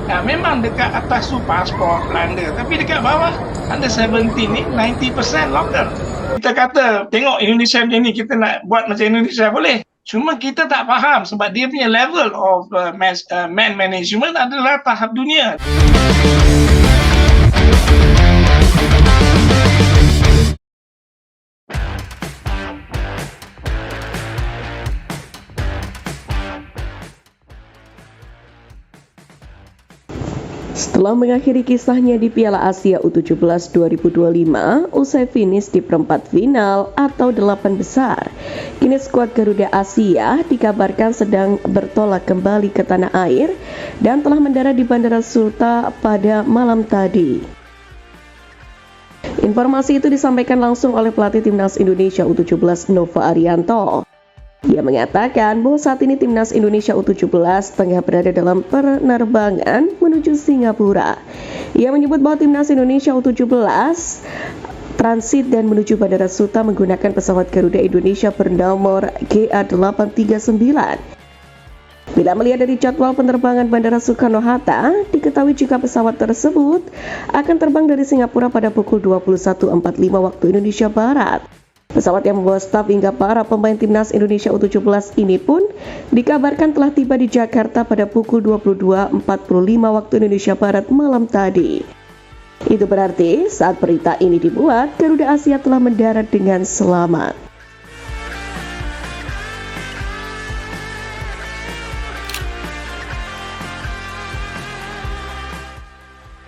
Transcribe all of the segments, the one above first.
Memang dekat atas tu pasport Belanda, tapi dekat bawah under 17 ni 90% local. Kita kata tengok Indonesia macam ni, kita nak buat macam Indonesia boleh. Cuma kita tak faham sebab dia punya level of man management adalah tahap dunia. Setelah mengakhiri kisahnya di Piala Asia U17 2025, usai finish di perempat final atau 8 besar, kini skuad Garuda Asia dikabarkan sedang bertolak kembali ke tanah air dan telah mendarat di Bandara Suta pada malam tadi. Informasi itu disampaikan langsung oleh pelatih Timnas Indonesia U17 Nova Arianto. Dia mengatakan bahwa saat ini Timnas Indonesia U17 tengah berada dalam penerbangan menuju Singapura. Ia menyebut bahwa Timnas Indonesia U17 transit dan menuju Bandara Suta menggunakan pesawat Garuda Indonesia bernomor GA839. Bila melihat dari jadwal penerbangan Bandara Soekarno-Hatta, diketahui jika pesawat tersebut akan terbang dari Singapura pada pukul 21.45 waktu Indonesia Barat. Pesawat yang membawa staf hingga para pemain Timnas Indonesia U17 ini pun dikabarkan telah tiba di Jakarta pada pukul 22.45 waktu Indonesia Barat malam tadi. Itu berarti saat berita ini dibuat, Garuda Asia telah mendarat dengan selamat.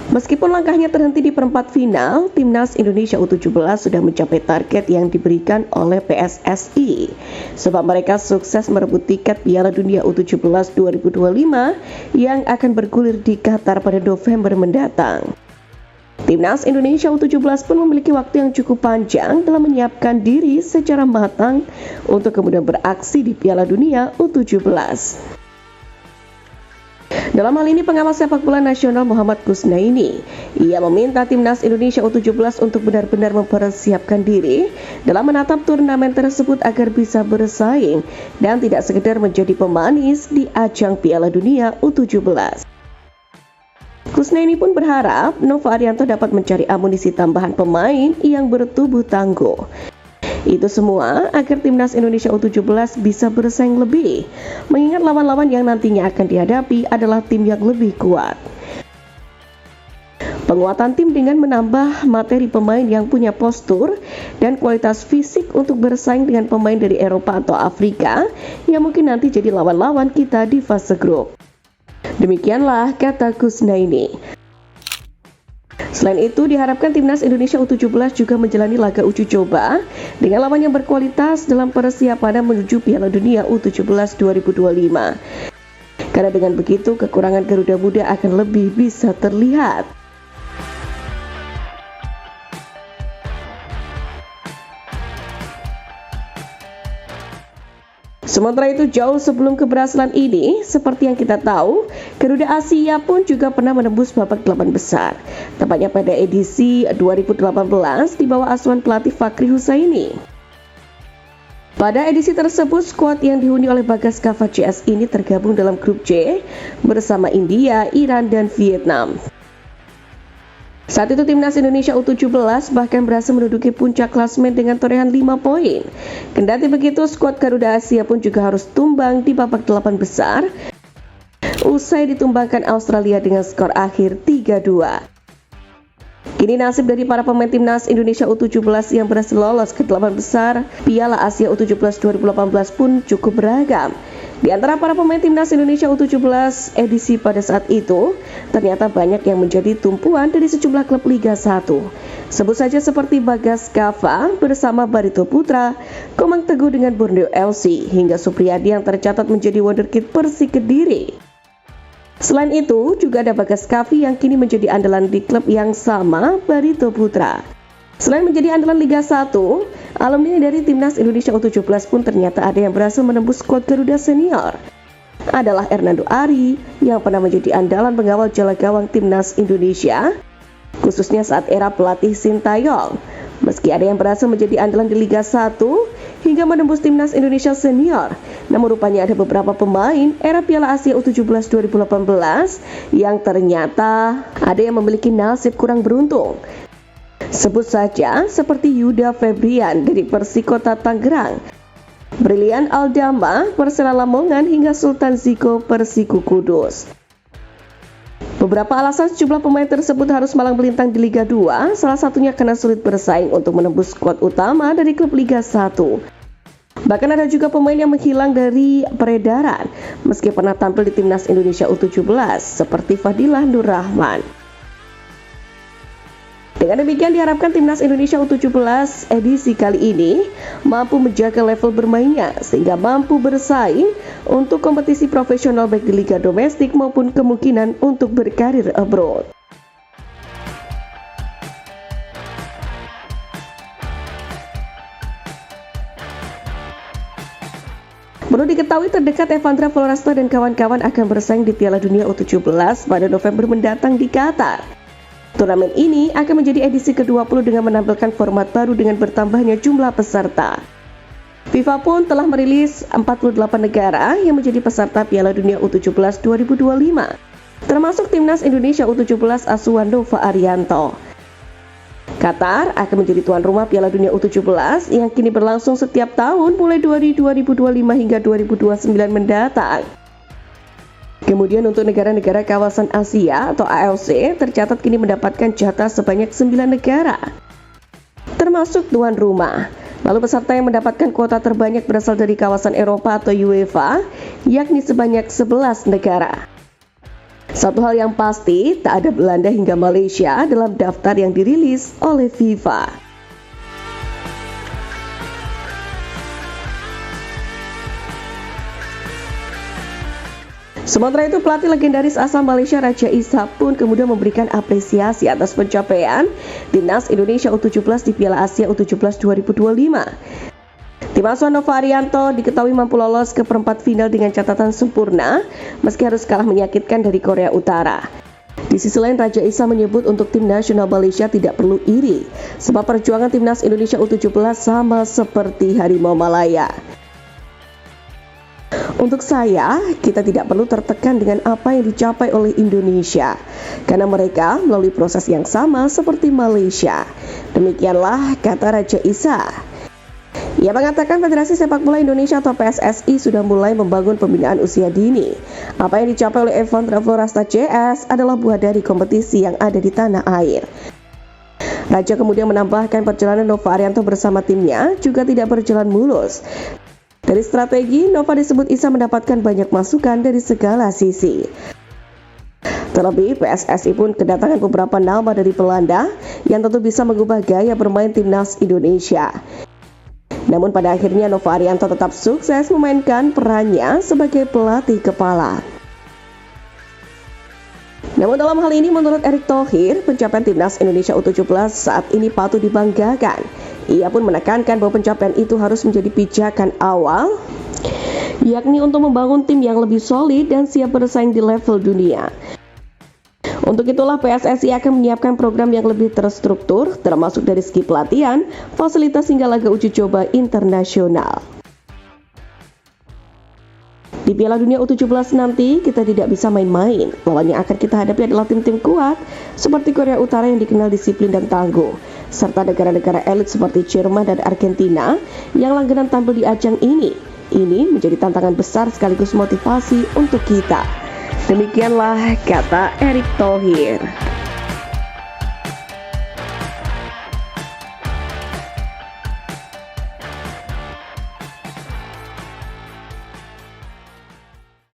Meskipun langkahnya terhenti di perempat final, Timnas Indonesia U17 sudah mencapai target yang diberikan oleh PSSI. Sebab mereka sukses merebut tiket Piala Dunia U17 2025 yang akan bergulir di Qatar pada November mendatang. Timnas Indonesia U17 pun memiliki waktu yang cukup panjang dalam menyiapkan diri secara matang untuk kemudian beraksi di Piala Dunia U17. Dalam hal ini pengawas sepak bola nasional Muhammad Kusnaini, ia meminta Timnas Indonesia U17 untuk benar-benar mempersiapkan diri dalam menatap turnamen tersebut agar bisa bersaing dan tidak sekedar menjadi pemanis di ajang Piala Dunia U17. Kusnaini pun berharap Nova Arianto dapat mencari amunisi tambahan pemain yang bertubuh tangguh. Itu semua agar Timnas Indonesia U17 bisa bersaing lebih, mengingat lawan-lawan yang nantinya akan dihadapi adalah tim yang lebih kuat. Penguatan tim dengan menambah materi pemain yang punya postur dan kualitas fisik untuk bersaing dengan pemain dari Eropa atau Afrika yang mungkin nanti jadi lawan-lawan kita di fase grup. Demikianlah kata Kusnaini. Selain itu, diharapkan Timnas Indonesia U17 juga menjalani laga uji coba dengan lawan yang berkualitas dalam persiapan menuju Piala Dunia U17 2025. Karena dengan begitu, kekurangan Garuda Muda akan lebih bisa terlihat. Sementara itu, jauh sebelum keberhasilan ini, seperti yang kita tahu, Garuda Asia pun juga pernah menembus babak 8 besar, tepatnya pada edisi 2018 di bawah asuhan pelatih Fakri Husaini. Pada edisi tersebut, skuad yang dihuni oleh Bagas Kava CS ini tergabung dalam grup C bersama India, Iran, dan Vietnam. Saat itu Timnas Indonesia U17 bahkan berhasil menduduki puncak klasemen dengan torehan 5 poin. Kendati begitu, skuad Garuda Asia pun juga harus tumbang di babak 8 besar usai ditumbangkan Australia dengan skor akhir 3-2. Kini nasib dari para pemain Timnas Indonesia U17 yang berhasil lolos ke 8 besar Piala Asia U17 2018 pun cukup beragam. Di antara para pemain Timnas Indonesia U17 edisi pada saat itu, ternyata banyak yang menjadi tumpuan dari sejumlah klub Liga 1. Sebut saja seperti Bagas Kava bersama Barito Putra, Komang Teguh dengan Borneo FC, hingga Supriyadi yang tercatat menjadi wonderkid Persik Kediri. Selain itu, juga ada Bagas Kavi yang kini menjadi andalan di klub yang sama, Barito Putra. Selain menjadi andalan Liga 1, alumni dari Timnas Indonesia U17 pun ternyata ada yang berhasil menembus skuad Garuda Senior. Adalah Hernando Ari yang pernah menjadi andalan pengawal jala gawang Timnas Indonesia, khususnya saat era pelatih Sintayong. Meski ada yang berhasil menjadi andalan di Liga 1, hingga menembus timnas Indonesia senior. Namun rupanya ada beberapa pemain era Piala Asia U17 2018 yang ternyata ada yang memiliki nasib kurang beruntung. Sebut saja seperti Yuda Febrian dari Persikota Tangerang, Brilian Aldama Persela Lamongan, hingga Sultan Ziko Persiku Kudus. Beberapa alasan sejumlah pemain tersebut harus malang melintang di Liga 2, salah satunya karena sulit bersaing untuk menembus skuad utama dari klub Liga 1. Bahkan ada juga pemain yang menghilang dari peredaran meski pernah tampil di timnas Indonesia U17 seperti Fadilah Nur Rahman. Dengan demikian diharapkan timnas Indonesia U17 edisi kali ini mampu menjaga level bermainnya sehingga mampu bersaing untuk kompetisi profesional baik di liga domestik maupun kemungkinan untuk berkarir abroad. Perlu diketahui terdekat Evandra Floresta dan kawan-kawan akan bersaing di Piala Dunia U17 pada November mendatang di Qatar. Turnamen ini akan menjadi edisi ke-20 dengan menampilkan format baru dengan bertambahnya jumlah peserta. FIFA pun telah merilis 48 negara yang menjadi peserta Piala Dunia U17 2025, termasuk timnas Indonesia U17 asuhan Nova Arianto. Qatar akan menjadi tuan rumah Piala Dunia U17 yang kini berlangsung setiap tahun mulai dari 2025 hingga 2029 mendatang. Kemudian untuk negara-negara kawasan Asia atau AOC tercatat kini mendapatkan jatah sebanyak 9 negara, termasuk tuan rumah. Lalu peserta yang mendapatkan kuota terbanyak berasal dari kawasan Eropa atau UEFA, yakni sebanyak 11 negara. Satu hal yang pasti, tak ada Belanda hingga Malaysia dalam daftar yang dirilis oleh FIFA. Sementara itu, pelatih legendaris asal Malaysia Raja Ishak pun kemudian memberikan apresiasi atas pencapaian timnas Indonesia U17 di Piala Asia U17 2025. Tim asuhan Nova Arianto diketahui mampu lolos ke perempat final dengan catatan sempurna meski harus kalah menyakitkan dari Korea Utara. Di sisi lain, Raja Ishak menyebut untuk tim nasional Malaysia tidak perlu iri sebab perjuangan timnas Indonesia U17 sama seperti Harimau Malaya. Untuk saya, kita tidak perlu tertekan dengan apa yang dicapai oleh Indonesia, karena mereka melalui proses yang sama seperti Malaysia. Demikianlah kata Raja Ishak. Ia mengatakan Federasi Sepak Bola Indonesia atau PSSI sudah mulai membangun pembinaan usia dini. Apa yang dicapai oleh Evandra Floresta CS adalah buah dari kompetisi yang ada di tanah air. Raja kemudian menambahkan perjalanan Nova Arianto bersama timnya juga tidak berjalan mulus. Dari strategi, Nova disebut Isa mendapatkan banyak masukan dari segala sisi. Terlebih, PSSI pun kedatangan beberapa nama dari Belanda yang tentu bisa mengubah gaya bermain timnas Indonesia. Namun pada akhirnya Nova Arianto tetap sukses memainkan perannya sebagai pelatih kepala. Namun dalam hal ini menurut Erick Thohir, pencapaian timnas Indonesia U17 saat ini patut dibanggakan. Ia pun menekankan bahwa pencapaian itu harus menjadi pijakan awal, yakni untuk membangun tim yang lebih solid dan siap bersaing di level dunia. Untuk itulah PSSI akan menyiapkan program yang lebih terstruktur, termasuk dari segi pelatihan, fasilitas hingga laga uji coba internasional. Di Piala Dunia U17 nanti kita tidak bisa main-main. Lawan yang akan kita hadapi adalah tim-tim kuat seperti Korea Utara yang dikenal disiplin dan tangguh, serta negara-negara elit seperti Jerman dan Argentina yang langganan tampil di ajang ini. Ini menjadi tantangan besar sekaligus motivasi untuk kita. Demikianlah kata Erick Thohir.